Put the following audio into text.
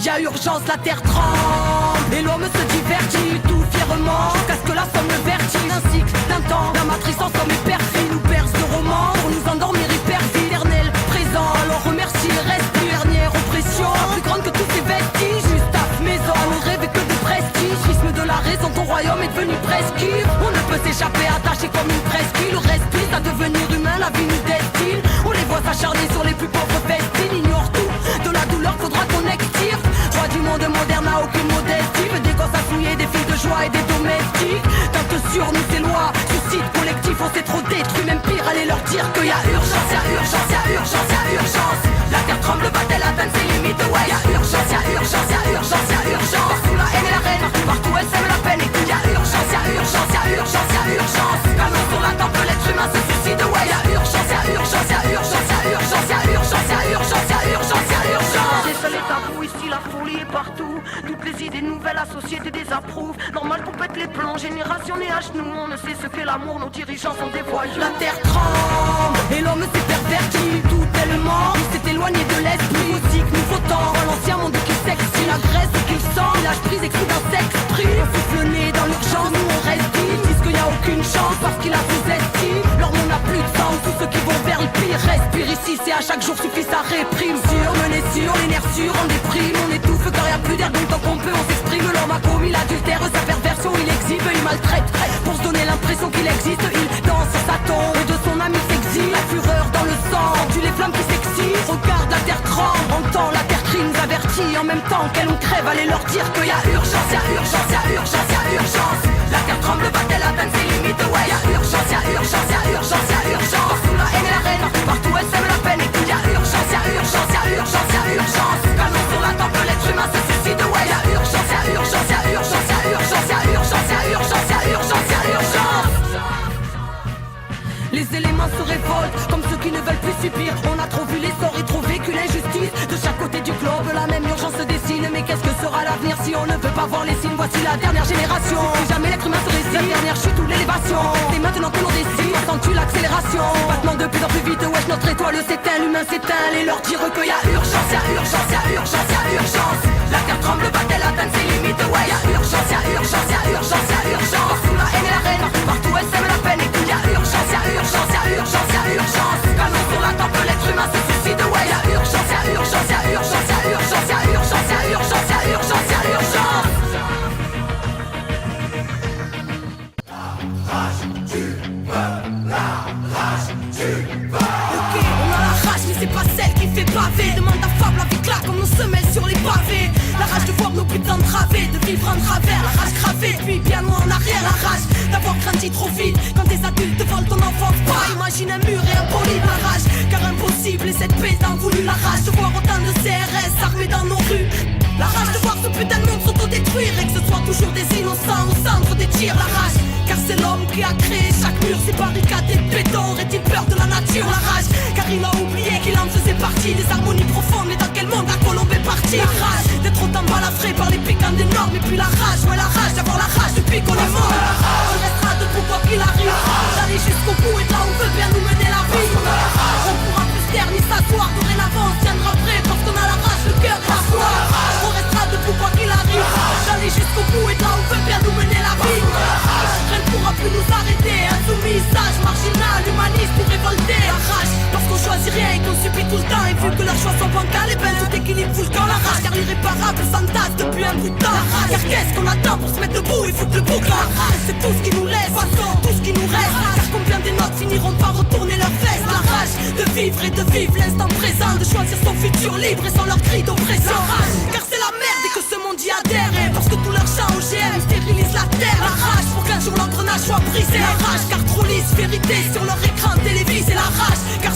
Y'a urgence, la terre tremble et l'homme se divertit tout fièrement jusqu'à ce que la somme le vertige. Un cycle, d'un temps, la matrice en somme est perfide nous perce de romans pour nous endormir hyper éternel présent. Alors remercie et respire. Dernière oppression, plus grande que tous ces vestiges. Juste à maison, on rêve que de prestige. Rythme de la raison, ton royaume est devenu presqu'île. On ne peut s'échapper, attaché comme une presqu'île. Respire à devenir humain, la vie nous destine. On les voit s'acharner sur les plus pauvres festines. Ignore tout, de la douleur faudra qu'on extirpe. Roi du monde moderne n'a aucune modestie. Veut des gosses à souiller, des filles de joie et des domestiques. Tant que sur nous ces lois, suicide collectif, on s'est trop détruit. Même pire, allez leur dire qu'il y a urgence, y'a urgence, y'a urgence, y'a urgence. La terre tremble, va-t-elle atteindre ses limites? Ouais, y'a urgence, y'a urgence, y'a urgence, y'a urgence. Partout la haine et la reine, partout elle sème la peine. Et qu'il y a urgence, y'a urgence, y'a urgence, y'a urgence. Canon sur la tempe, l'être humain se suicide. Ouais, y'a urgence, y'a urgence, y'a urgence, y'a urgence, y'a urgence, y'a urgence, y'a urgence, y'a urgence. Les seuls est tabou, ici la folie est partout. Toutes les idées nouvelles, la société désapprouve. Normal qu'on pète les plombs, génération née à genoux. On ne sait ce qu'est l'amour, nos dirigeants sont des voyous. La terre tremble et l'homme s'est perverti. Tout tellement, il s'est éloigné de l'esprit. Musique, nouveau temps, l'ancien monde qui s'excite. La graisse qu'il sent, lâche prise, exclut d'un s'exprime. On souffle le nez dans l'urgence, nous on reste vite. Disent qu'il n'y a aucune chance parce qu'il a sous-estime. Leur monde n'a plus de sens, tous ceux qui vont vers le pire. Respire ici, c'est à chaque jour suffit sa réprime. Mené sur les nerfs sûrs, on déprime. On étouffe car y a plus d'air, donc tant qu'on peut on s'exprime. L'homme a commis l'adultère, sa perversion, il exhibe, il maltraite. Pour se donner l'impression qu'il existe, il danse sur sa tombe. Et de son ami s'exile, la fureur dans le sang. Tue les flammes qui s'excitent, regarde la terre tremble. Entend la terre crie, nous avertit. En même temps qu'elle on crève, allez leur dire qu'il y a urgence, y'a urgence, y'a urgence, y'a urgence. La terre tremble, va-t-elle atteindre ses limites? Ouais, y'a urgence, y'a urgence, y'a urgence, y'a urgence. Partout la haine et la reine, partout elle sème la peine. Et qu'il y a urgence, y'a urgence, y'a urgence, y'a urgence. Canon sur la tempe, l'être humain se suicide. Ouais, y'a urgence, y'a urgence, y'a urgence, y'a urgence, y'a urgence, y'a urgence, y'a urgence, y'a urgence. Les éléments se révoltent comme ceux qui ne veulent plus subir. On a trop vu les sorts et trop vécu l'injustice. De chaque côté du globe, la même urgence se dessine. Mais qu'est-ce que sera l'avenir si on ne veut pas voir les signes? Voici la dernière génération. Plus jamais l'être humain se résigne. La dernière chute ou l'élévation. C'est maintenant que l'on décide. Sens-tu l'accélération? Battement de plus en plus vite. Wesh, notre étoile s'éteint, l'humain s'éteint. Et leur dire qu'il y a urgence, y'a urgence, y'a urgence, y'a urgence. La terre tremble, va-t-elle atteindre ses limites? Ouais, y'a urgence, y'a urgence, y'a urgence, y'a urgence. Partout la haine et la reine, partout elle sème la peine. Et qu'il y a urgence, y'a urgence, y'a urgence, y'a urgence. Canon sur la tempe, l'être humain se suicide. Ouais, y'a urgence, y'a urgence, y'a urgence, y'a urgence, y'a urgence, y'a urgence, y'a urgence, y'a urgence. La rage du Ok, on a la rage, mais c'est pas celle qui fait baver. Demande à Fable avec là comme nos semelles sur les pavés. La rage de voir nos buts entravés, de vivre en travers. La rage gravée, puis bien loin en arrière. La rage d'avoir grandi trop vite. Quand des adultes te volent ton enfance, pas imagine un mur et un poli. La rage, car impossible et cette paix t'en voulu. La rage de voir autant de CRS armés dans nos rues. La rage de voir ce putain de monde s'autodétruire. Et que ce soit toujours des innocents au centre des tirs. La rage, car c'est l'homme qui a créé chaque mur. Ces barricades et béton, aurait-il peur de la nature? La rage, car il a oublié qu'il en faisait partie. Des harmonies profondes, mais dans quel monde la colombe est partie? La rage, d'être autant balafré par les piquants des normes. Et puis la rage, ouais la rage, d'avoir la rage depuis qu'on est mort. On restera debout quoi qu'il arrive. D'aller jusqu'au bout et de là on veut bien nous mener la vie. On pourra plus se taire ni s'asseoir. Dorénavant on se tiendra prêt parce qu'on a la rage, le cœur et la foi. On restera debout quoi qu'il arrive. D'aller jusqu'au bout et de là on veut bien nous mener la vie. Rien ne pourra plus nous arrêter. Insoumis, sage, marginal, humaniste ou révolté. La rage, parce qu'on choisit rien et qu'on subit tout le temps. Et vu que leurs choix sont bancals, et ben tout équilibre fout le camp. La rage, car l'irréparable s'entasse depuis un bout de temps. Car qu'est-ce qu'on attend pour se mettre debout et foutre le bouc? La rage, c'est tout ce qui nous laisse, tout ce qui nous reste. Car combien des nôtres finiront par retourner leur veste? La rage, de vivre et de vivre l'instant présent. De choisir son futur libre et sans leur cri d'oppression. Car c'est la merde et que ce monde y adhère. Et parce que tous leurs chants OGM stérilisent la terre. La rage, pour qu'un jour l'engrenage soit brisé. La rage, car trop lisse, vérité sur leur écran télévisé. La rage, car